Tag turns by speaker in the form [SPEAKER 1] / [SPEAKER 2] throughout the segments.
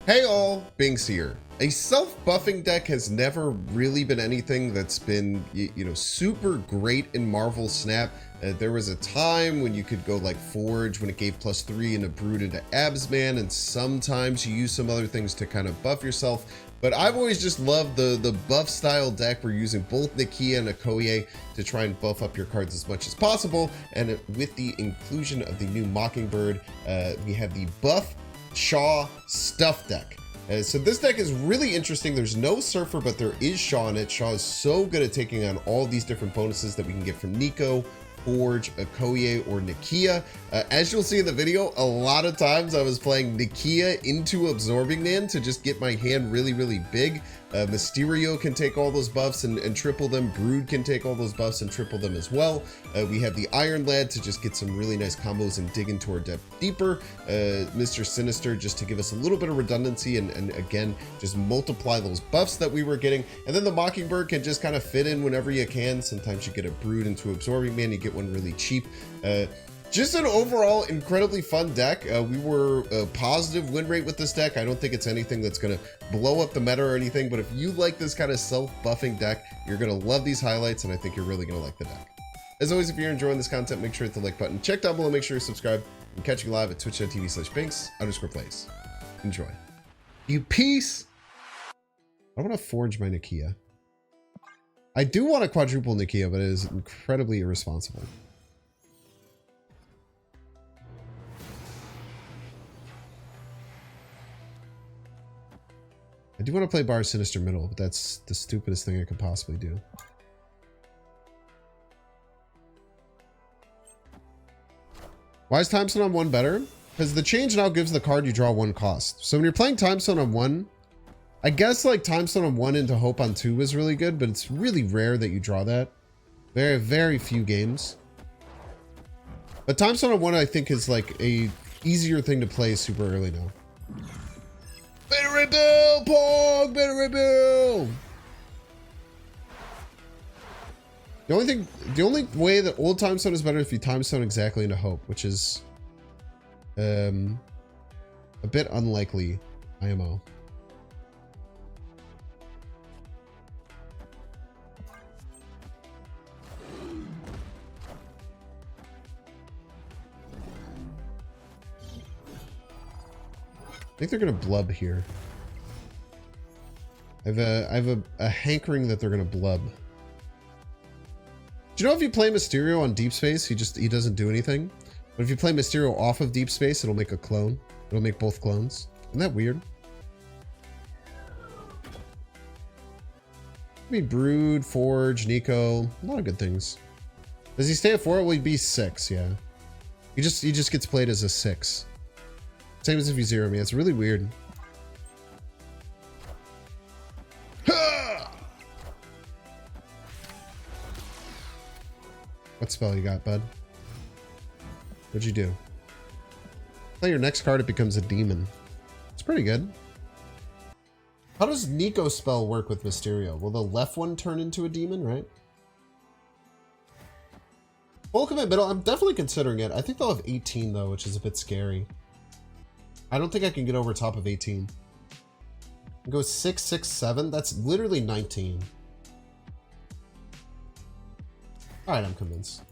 [SPEAKER 1] Hey all, Binks here. A self-buffing deck has never really been anything that's been, super great in Marvel Snap. There was a time when you could go like Forge when it gave +3 and a Brood into Absman, and sometimes you use some other things to kind of buff yourself. But I've always just loved the buff style deck. We're using both Nakia and Okoye to try and buff up your cards as much as possible. And with the inclusion of the new Mockingbird, we have the buff Shaw stuff deck. So this deck is really interesting. There's no Surfer, but there is Shaw in it. Shaw is so good at taking on all these different bonuses that we can get from Nico, Forge, Okoye, or Nakia. As you'll see in the video, a lot of times I was playing Nakia into Absorbing Man to just get my hand really, really big. Mysterio can take all those buffs and triple them. Brood can take all those buffs and triple them as well. We have the Iron Lad to just get some really nice combos and dig into our depth deeper. Mr. Sinister just to give us a little bit of redundancy and again, just multiply those buffs that we were getting. And then the Mockingbird can just kind of fit in whenever you can. Sometimes you get a Brood into Absorbing Man, you get one really cheap. Just an overall incredibly fun deck. We were a positive win rate with this deck. I don't think it's anything that's going to blow up the meta or anything, but if you like this kind of self-buffing deck, you're going to love these highlights, and I think you're really going to like the deck. As always, if you're enjoying this content, make sure to hit the like button. Check down below, make sure you subscribe. I'm catching you live at twitch.tv/Binks_plays. Enjoy. You piece. I want to forge my Nakia. I do want to quadruple Nakia, but it is incredibly irresponsible. I do want to play Bar Sinister Middle, but that's the stupidest thing I could possibly do. Why is Time Stone on 1 better? Because the change now gives the card you draw 1 cost. So when you're playing Time Stone on 1, I guess like Time Stone on 1 into Hope on 2 is really good, but it's really rare that you draw that. Very, very few games. But Time Stone on 1 I think is like a easier thing to play super early now. Better rebuild, Pog! Better rebuild! The only way that old Time Stone is better is if you Time Stone exactly into Hope, which is a bit unlikely, IMO. I think they're gonna blub here. I have a hankering that they're gonna blub. Do you know if you play Mysterio on Deep Space, he doesn't do anything? But if you play Mysterio off of Deep Space, it'll make a clone. It'll make both clones. Isn't that weird? Maybe Brood, Forge, Nico, a lot of good things. Does he stay at 4? Will he be 6? Yeah. He just gets played as a 6. Same as if you zero me. It's really weird. What spell you got, bud? What'd you do? Play your next card, it becomes a demon. It's pretty good. How does Nico's spell work with Mysterio? Will the left one turn into a demon, right? Full commit middle, I'm definitely considering it. I think they'll have 18 though, which is a bit scary. I don't think I can get over top of 18. Go 6, 6, 7. That's literally 19. Alright, I'm convinced.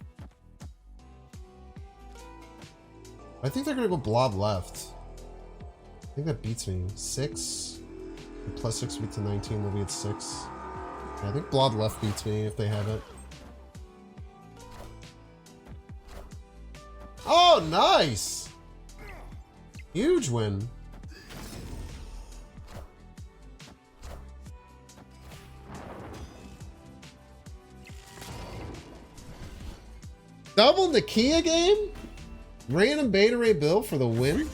[SPEAKER 1] I think they're gonna go blob left. I think that beats me. 6. Plus 6 beats to 19. We'll be at 6. Yeah, I think blob left beats me if they have it. Oh, nice! Huge win. Double Nakia game? Random Beta Ray Bill for the win?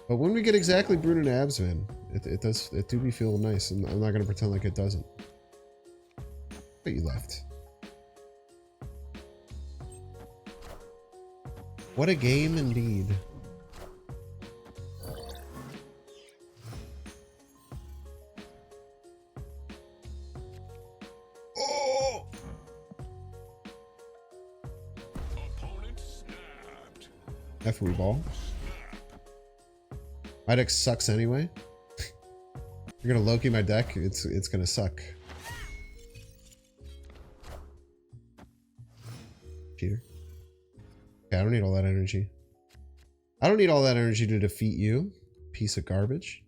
[SPEAKER 1] But when we get exactly Brood and Absman, it do be feeling nice, and I'm not gonna pretend like it doesn't. But you left. What a game indeed. Oh! F ball. My deck sucks anyway. You're gonna Loki my deck, it's gonna suck. Cheater. Okay, I don't need all that energy. I don't need all that energy to defeat you. Piece of garbage.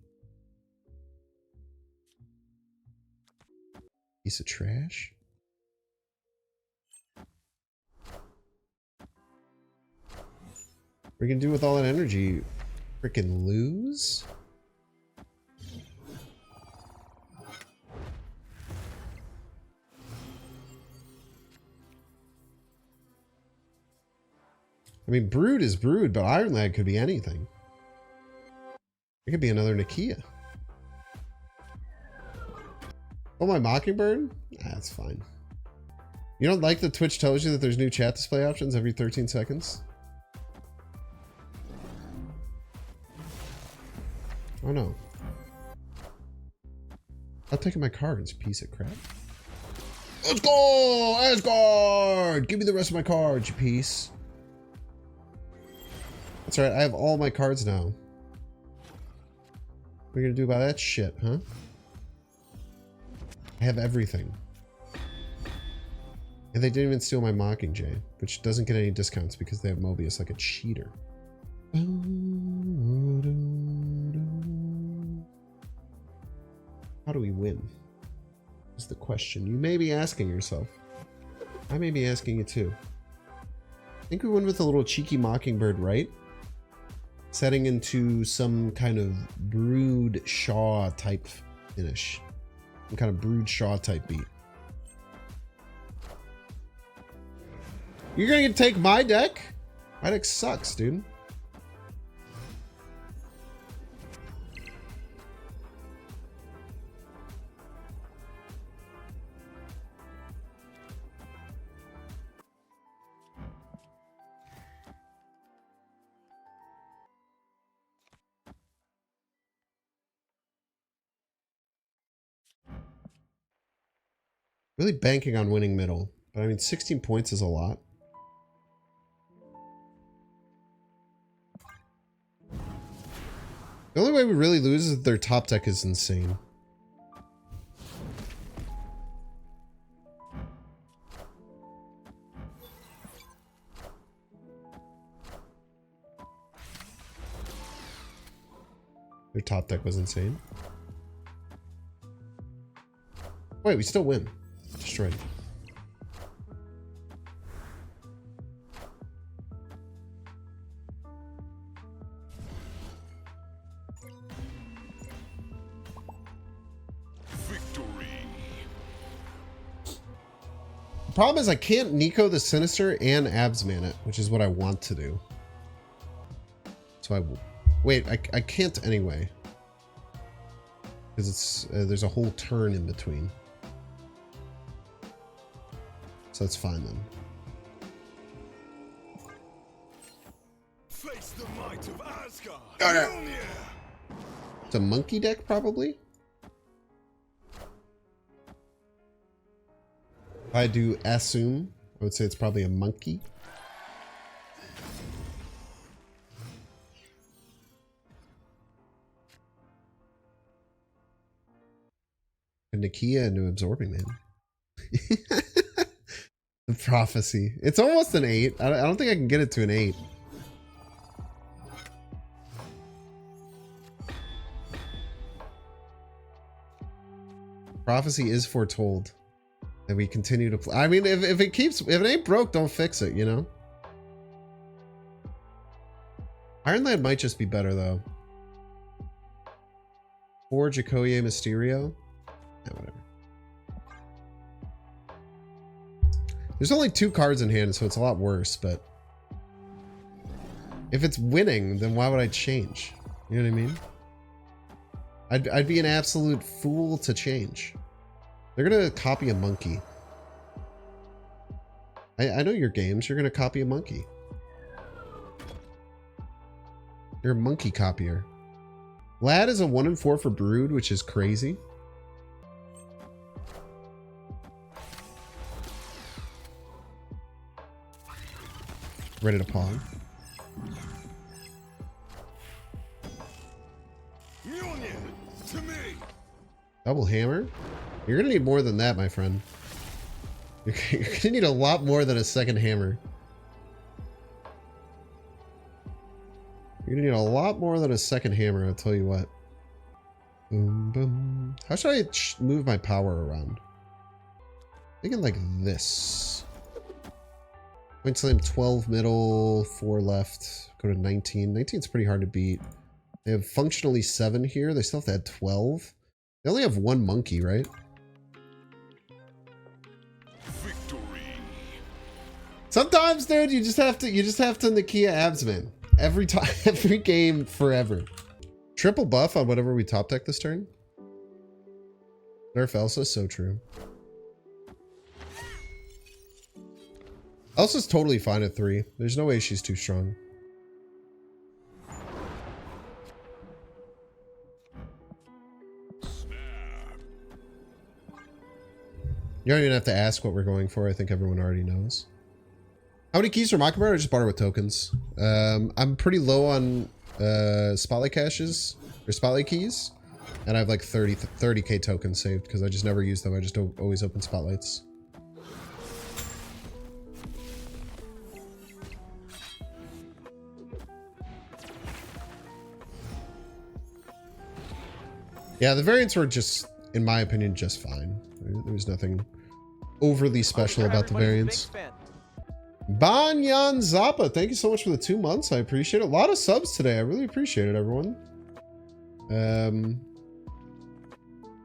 [SPEAKER 1] Piece of trash. What are you gonna do with all that energy? Freaking lose? I mean, Brood is Brood, but Iron Lad could be anything. It could be another Nakia. Oh, my Mockingbird? That's fine. You don't like that Twitch tells you that there's new chat display options every 13 seconds? Oh no. I'm taking my cards, piece of crap. Let's go! Asgard! Give me the rest of my cards, you piece. That's right, I have all my cards now. What are you gonna do about that shit, huh? I have everything. And they didn't even steal my Mockingjay, which doesn't get any discounts because they have Mobius like a cheater. How do we win? Is the question. You may be asking yourself. I may be asking you too. I think we win with a little cheeky Mockingbird, right? Setting into some kind of Brood Shaw type finish. Some kind of Brood Shaw type beat. You're gonna take my deck? My deck sucks, dude. Really banking on winning middle. But I mean, 16 points is a lot. The only way we really lose is that their top deck is insane. Their top deck was insane. Wait, we still win. Destroyed.
[SPEAKER 2] Victory.
[SPEAKER 1] The problem is I can't Nico the Sinister and Absman it, which is what I want to do. So I will. Wait, I can't anyway. Because it's there's a whole turn in between. So that's fine then.
[SPEAKER 2] Face the might of Asgard.
[SPEAKER 1] Okay. It's a monkey deck, probably. If I do assume, I would say it's probably a monkey. A Nakia into Absorbing Man. The Prophecy. It's almost an 8. I don't think I can get it to an 8. Prophecy is foretold. And we continue to play. I mean, if it ain't broke, don't fix it, you know? Iron Lad might just be better, though. Or Jacoye Mysterio. Yeah, whatever. There's only 2 cards in hand, so it's a lot worse, but... if it's winning, then why would I change? You know what I mean? I'd be an absolute fool to change. They're gonna copy a monkey. I know your games. You're gonna copy a monkey. You're a monkey copier. Lad is a 1 in 4 for Brood, which is crazy. Ready to pawn.
[SPEAKER 2] Mjolnir, to me.
[SPEAKER 1] Double hammer? You're gonna need more than that, my friend. You're gonna need a lot more than a second hammer. You're gonna need a lot more than a second hammer, I'll tell you what. Boom, boom. How should I move my power around? Thinking like this. Point slam 12 middle, 4 left. Go to 19. 19's pretty hard to beat. They have functionally 7 here. They still have to add 12. They only have 1 monkey, right?
[SPEAKER 2] Victory.
[SPEAKER 1] Sometimes, dude, you just have to Nakia abs, man. Every time, every game, forever. Triple buff on whatever we top deck this turn. Nerf Elsa, so true. Elsa's totally fine at 3. There's no way she's too strong. You don't even have to ask what we're going for. I think everyone already knows. How many keys for Mockingbird? I just bought her with tokens. I'm pretty low on spotlight caches or spotlight keys, and I have like 30k tokens saved because I just never use them. I just don't always open spotlights. Yeah, the variants were just, in my opinion, just fine. There was nothing overly special about the variants. Banyan Zappa, thank you so much for the 2 months. I appreciate it. A lot of subs today. I really appreciate it, everyone.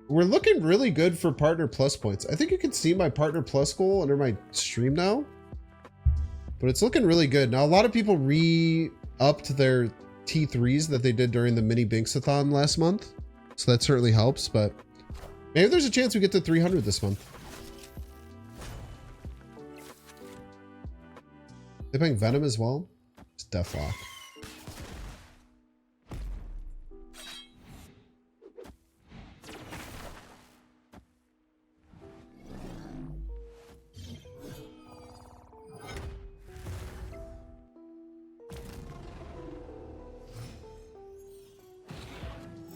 [SPEAKER 1] We're looking really good for Partner Plus points. I think you can see my Partner Plus goal under my stream now. But it's looking really good. Now, a lot of people re-upped their T3s that they did during the mini Binks-a-thon last month. So that certainly helps, but maybe there's a chance we get to 300 this month. They playing Venom as well? It's Deathlock.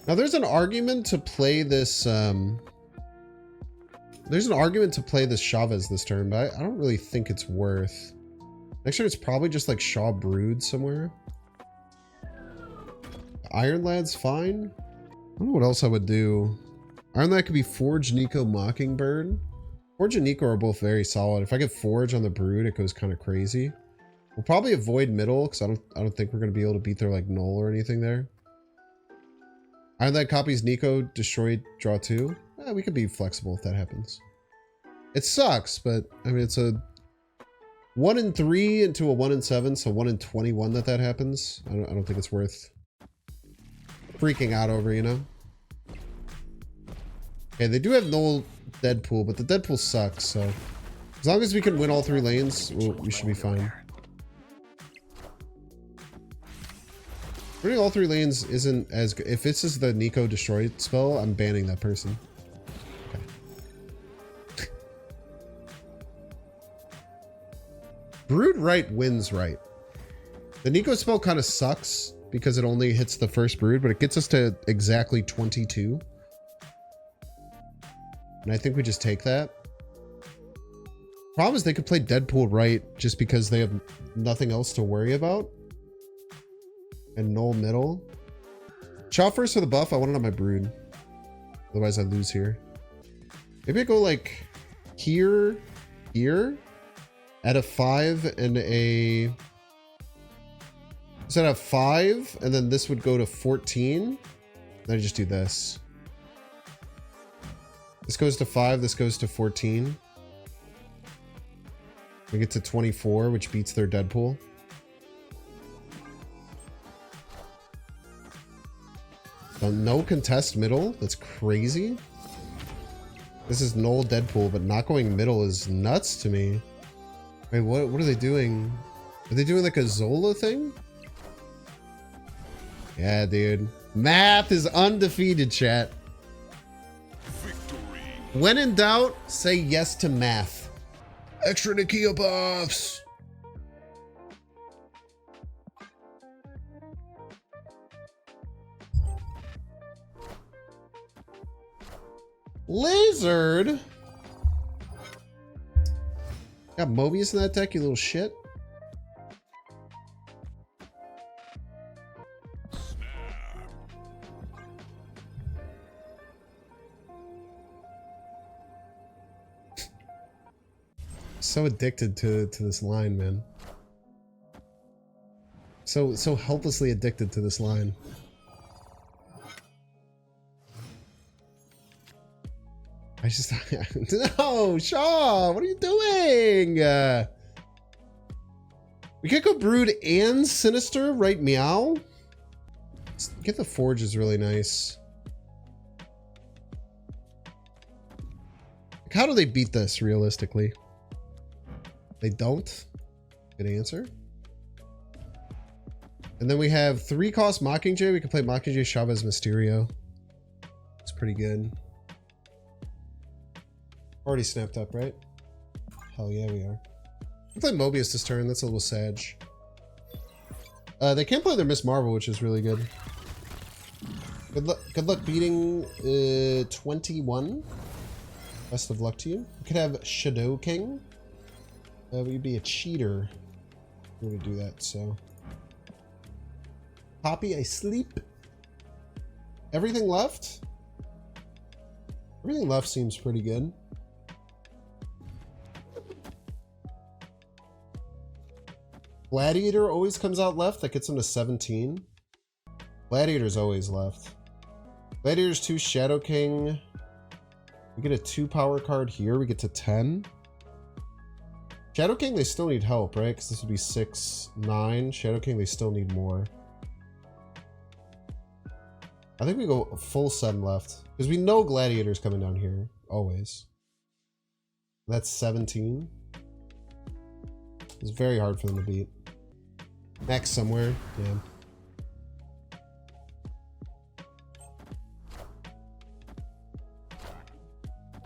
[SPEAKER 1] Now there's an argument to play this Chavez this turn, but I don't really think it's worth. Next turn it's probably just like Shaw Brood somewhere. Iron Lad's fine. I don't know what else I would do. Iron Lad could be Forge, Nico, Mockingbird. Forge and Nico are both very solid. If I get Forge on the Brood, it goes kind of crazy. We'll probably avoid middle because I don't think we're gonna be able to beat their like null or anything there. Iron Lad copies Nico, destroy, draw 2. We could be flexible if that happens. It sucks, but I mean it's a 1 in 3 into a 1 in 7, so 1 in 21 that happens. I don't think it's worth freaking out over, you know? Okay, they do have null Deadpool, but the Deadpool sucks, so as long as we can win all 3 lanes, we should be fine. Winning all 3 lanes isn't as good. If this is the Nico destroy spell, I'm banning that person. Okay. Brood right wins right. The Nico spell kind of sucks because it only hits the first brood, but it gets us to exactly 22. And I think we just take that. Problem is they could play Deadpool right just because they have nothing else to worry about. And null middle. Chow first for the buff. I want it on my brood. Otherwise I lose here. Maybe I go like here, at a 5 and a... Instead of 5, and then this would go to 14. Then I just do this. This goes to 5, this goes to 14. We get to 24, which beats their Deadpool. No contest middle. That's crazy. This is null Deadpool, but not going middle is nuts to me. Wait, what are they doing? Are they doing like a Zola thing? Yeah, dude. Math is undefeated, chat.
[SPEAKER 2] Victory.
[SPEAKER 1] When in doubt, say yes to math. Extra Nakia buffs. Lizard? Got Mobius in that deck, you little shit. So addicted to this line, man. So helplessly addicted to this line. I just no, Shaw, what are you doing? We could go Brood and Sinister, right? Meow. Get the Forge is really nice. Like, how do they beat this realistically? They don't. Good answer. And then we have 3-cost Mockingjay. We can play Mockingjay, Chavez, Mysterio. It's pretty good. Already snapped up, right? Hell yeah, we are. We play Mobius this turn. That's a little sag. They can't play their Miss Marvel, which is really good. Good luck beating 21. Best of luck to you. We could have Shadow King. We'd be a cheater. We're gonna do that, so. Poppy, I sleep. Everything left? Everything left seems pretty good. Gladiator always comes out left. That gets him to 17. Gladiator's always left. Gladiator's 2, Shadow King. We get a 2 power card here. We get to 10. Shadow King, they still need help, right? Because this would be 6, 9. Shadow King, they still need more. I think we go full 7 left. Because we know Gladiator's coming down here. Always. That's 17. It's very hard for them to beat. Max somewhere. Yeah.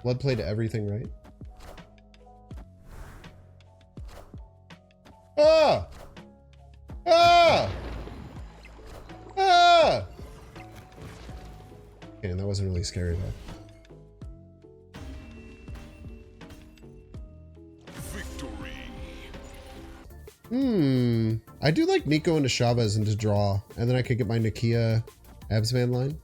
[SPEAKER 1] Blood play to everything, right? Ah! Ah! Ah! Okay, that wasn't really scary though. I do like Nico into Chavez and to draw, and then I could get my Nakia Absman line.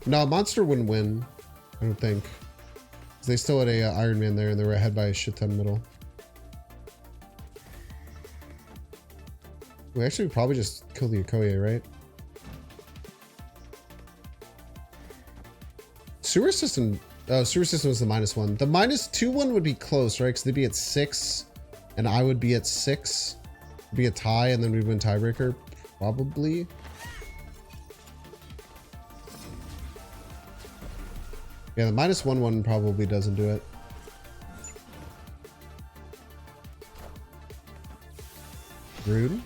[SPEAKER 1] No, Monster wouldn't win, I don't think. They still had a Iron Man there, and they were ahead by a shit ton middle. We actually probably just kill the Okoye, right? Sewer System. Oh, Sewer System was the -1. The -2 one would be close, right? Because they'd be at 6, and I would be at 6. It'd be a tie, and then we'd win tiebreaker, probably. Yeah, the -1 one probably doesn't do it. Rude.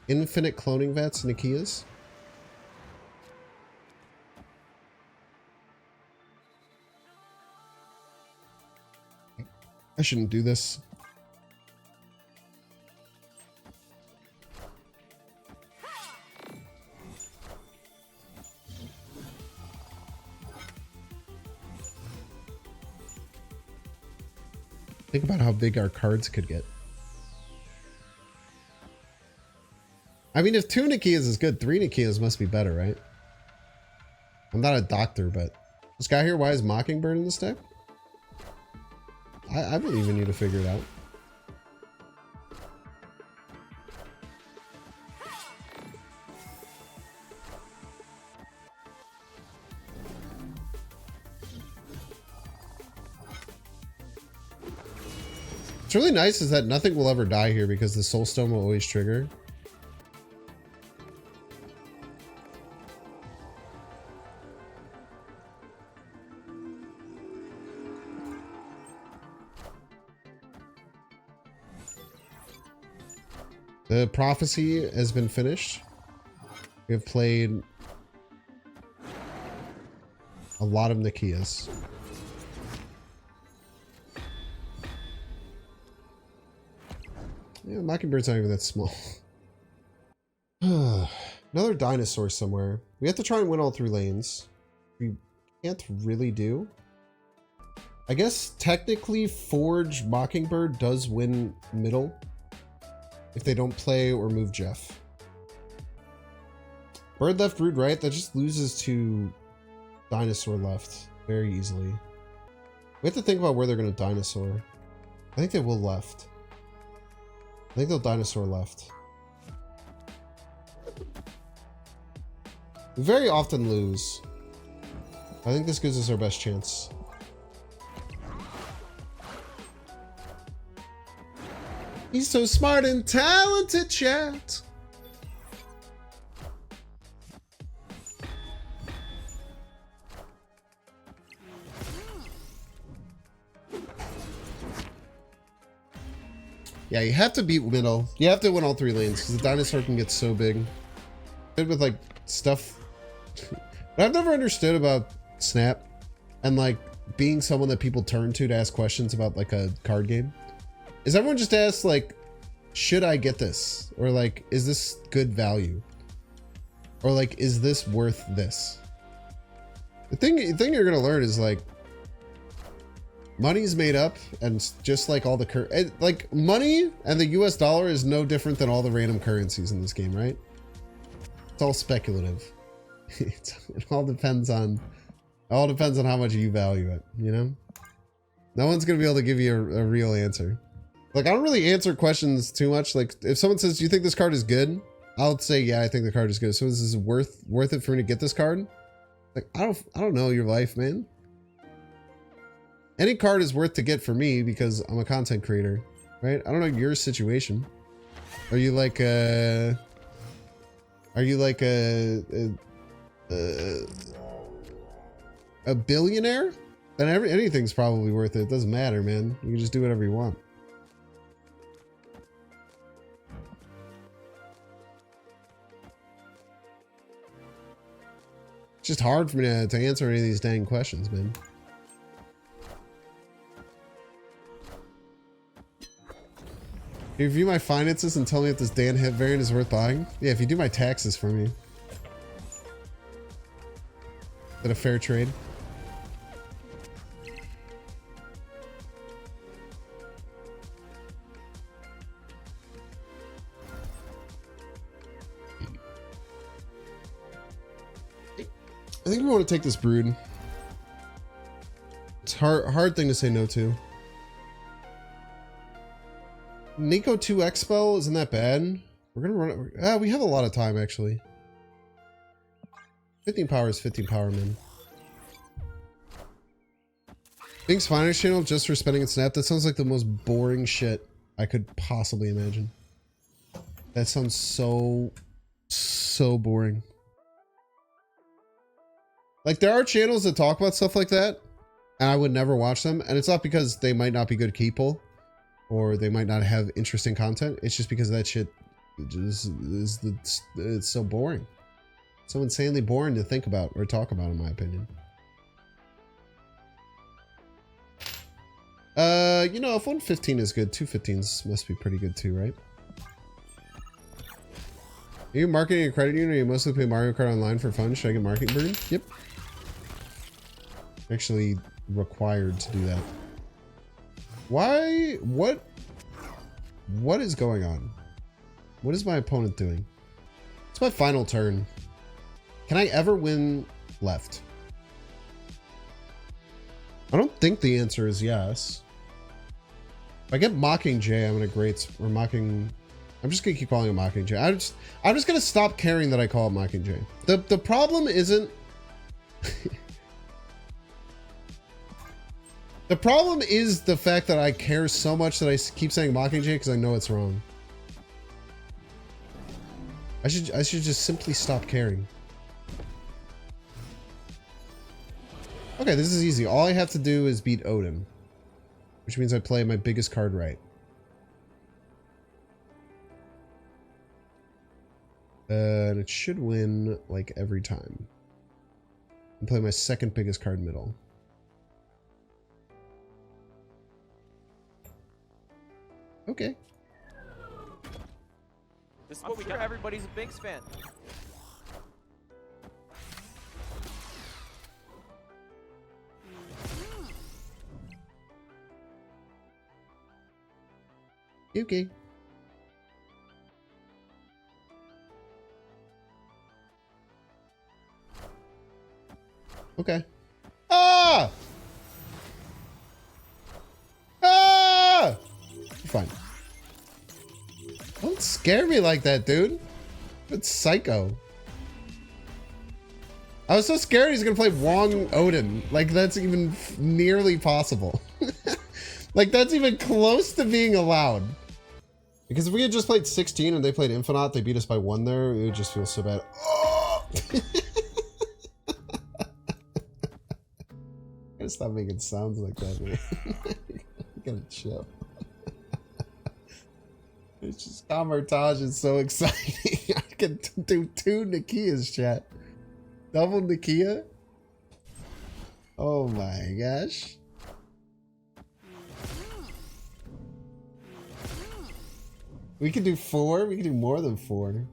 [SPEAKER 1] Infinite cloning vets, Nakias. I shouldn't do this. Think about how big our cards could get. I mean, if 2 Nakias is good, 3 Nakias must be better, right? I'm not a doctor, but this guy here, why is Mockingbird in this deck? I believe in you to figure it out. What's really nice is that nothing will ever die here because the Soulstone will always trigger. The prophecy has been finished. We have played a lot of Nakias. Yeah, Mockingbird's not even that small. Another dinosaur somewhere. We have to try and win all 3 lanes. We can't really do. I guess technically Forge Mockingbird does win middle if they don't play or move Jeff. Bird left, Rude right. That just loses to Dinosaur left very easily. We have to think about where they're going to Dinosaur. I think they will left. I think they'll Dinosaur left. We very often lose. I think this gives us our best chance. He's so smart and talented, chat. Yeah, you have to beat middle. You have to win all 3 lanes because the dinosaur can get so big. Good with like stuff. What I've never understood about Snap and like being someone that people turn to ask questions about like a card game is everyone just asks like, should I get this? Or like, is this good value? Or like, is this worth this? The thing you're gonna learn is like, money's made up, and just like all the like money and the US dollar is no different than all the random currencies in this game, right? It's all speculative. It all depends on how much you value it, you know? No one's gonna be able to give you a real answer. Like, I don't really answer questions too much. Like, if someone says, do you think this card is good? I'll say, yeah, I think the card is good. So is this worth it for me to get this card? Like, I don't know your life, man. Any card is worth to get for me because I'm a content creator, right? I don't know your situation. Are you like a billionaire? Then anything's probably worth it. It doesn't matter, man. You can just do whatever you want. It's just hard for me to answer any of these dang questions, man. Can you review my finances and tell me if this Dan Hip variant is worth buying? Yeah, if you do my taxes for me. Is that a fair trade? I think we want to take this brood. It's hard thing to say no to. Nico 2 Expel isn't that bad. We're gonna run it. We have a lot of time actually. 15 power is 15 power, man. Pink's finance channel just for spending and Snap. That sounds like the most boring shit I could possibly imagine. That sounds so boring. Like, there are channels that talk about stuff like that, and I would never watch them. And it's not because they might not be good people, or they might not have interesting content. It's just because that shit just it's so boring. So insanely boring to think about or talk about, in my opinion. You know, if 115 is good, 215s must be pretty good too, right? Are you marketing a credit union, or you mostly play Mario Kart online for fun? Should I get marketing burn? Yep. Actually required to do that. Why? What is going on? What is my opponent doing? It's my final turn. Can I ever win left? I don't think the answer is yes. If I get Mockingjay, I'm just gonna keep calling it Mockingjay. I'm just gonna stop caring that I call it Mockingjay. The problem isn't the problem is the fact that I care so much that I keep saying Mockingjay because I know it's wrong. I should just simply stop caring. Okay, this is easy. All I have to do is beat Odin, which means I play my biggest card right. And it should win like every time. And play my second biggest card middle. Okay.
[SPEAKER 3] This is
[SPEAKER 4] I'm
[SPEAKER 3] what we
[SPEAKER 4] sure
[SPEAKER 3] got.
[SPEAKER 4] everybody's a Binks fan.
[SPEAKER 1] Yuki. Okay. Ah! Ah! Fine. Don't scare me like that, dude. It's psycho. I was so scared he's gonna play Wong Odin. Like, that's even nearly possible. Like, that's even close to being allowed. Because if we had just played 16 and they played Infinite, they beat us by 1 there, it would just feel so bad. Oh! Gotta stop making sounds like that, man. Gotta chill. It's just Kamartaj is so exciting. I can do 2 Nikias, chat. Double Nikia? Oh my gosh. We could do 4. We could do more than 4.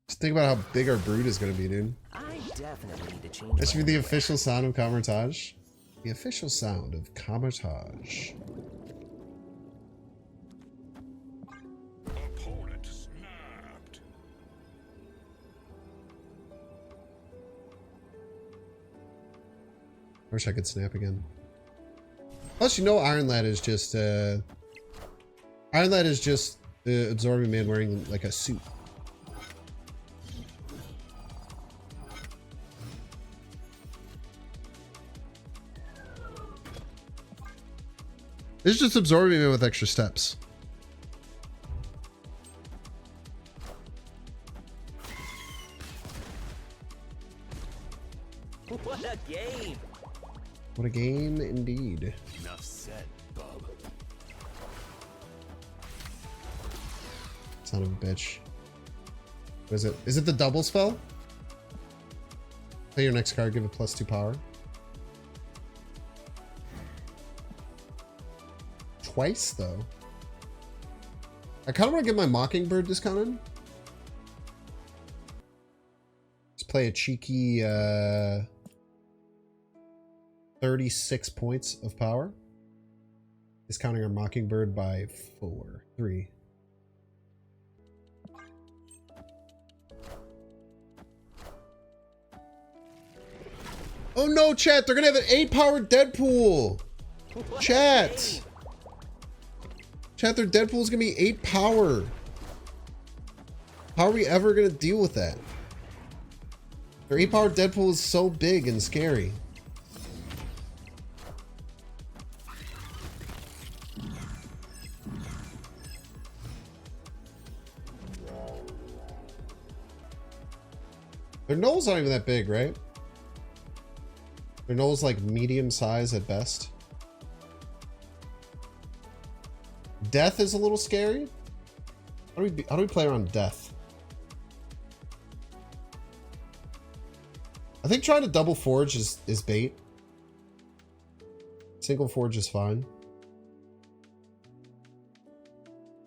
[SPEAKER 1] Just think about how big our brood is going to be, dude.
[SPEAKER 5] I definitely need to change.
[SPEAKER 1] That should be the official sound of Kamartaj. The official sound of Kamartaj.
[SPEAKER 2] Opponent snapped.
[SPEAKER 1] I wish I could snap again. Plus, you know, Iron Lad is just absorbing man wearing like a suit. It's just absorbing man with extra steps.
[SPEAKER 5] What a game!
[SPEAKER 1] What a game indeed.
[SPEAKER 2] Enough said, bub.
[SPEAKER 1] Son of a bitch. What is it? Is it the double spell? Play your next card, give it +2 power. Twice, though. I kind of want to get my Mockingbird discounted. Let's play a cheeky 36 points of power. Discounting our Mockingbird by 3. Oh no, chat! They're gonna have an 8-powered Deadpool!
[SPEAKER 5] What a
[SPEAKER 1] Chat!
[SPEAKER 5] game.
[SPEAKER 1] Chat, their Deadpool's gonna be 8 power. How are we ever gonna deal with that? Their 8-powered Deadpool is so big and scary. Their Null's not even that big, right? Their Null's like medium size at best. Death is a little scary. How do we play around Death? I think trying to double forge is bait. Single forge is fine.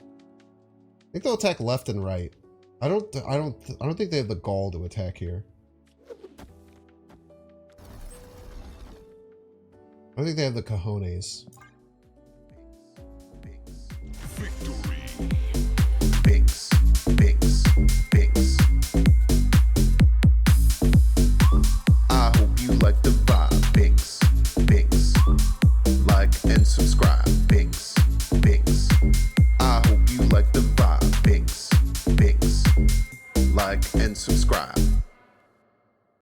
[SPEAKER 1] I think they'll attack left and right. I don't think they have the gall to attack here. I don't think they have the cojones.
[SPEAKER 2] Victory.
[SPEAKER 6] Binks, Binks, Binks. I hope you like the vibe. Binks, Binks. Like and subscribe. Binks, Binks. I hope you like the vibe. Binks, Binks. Like and subscribe.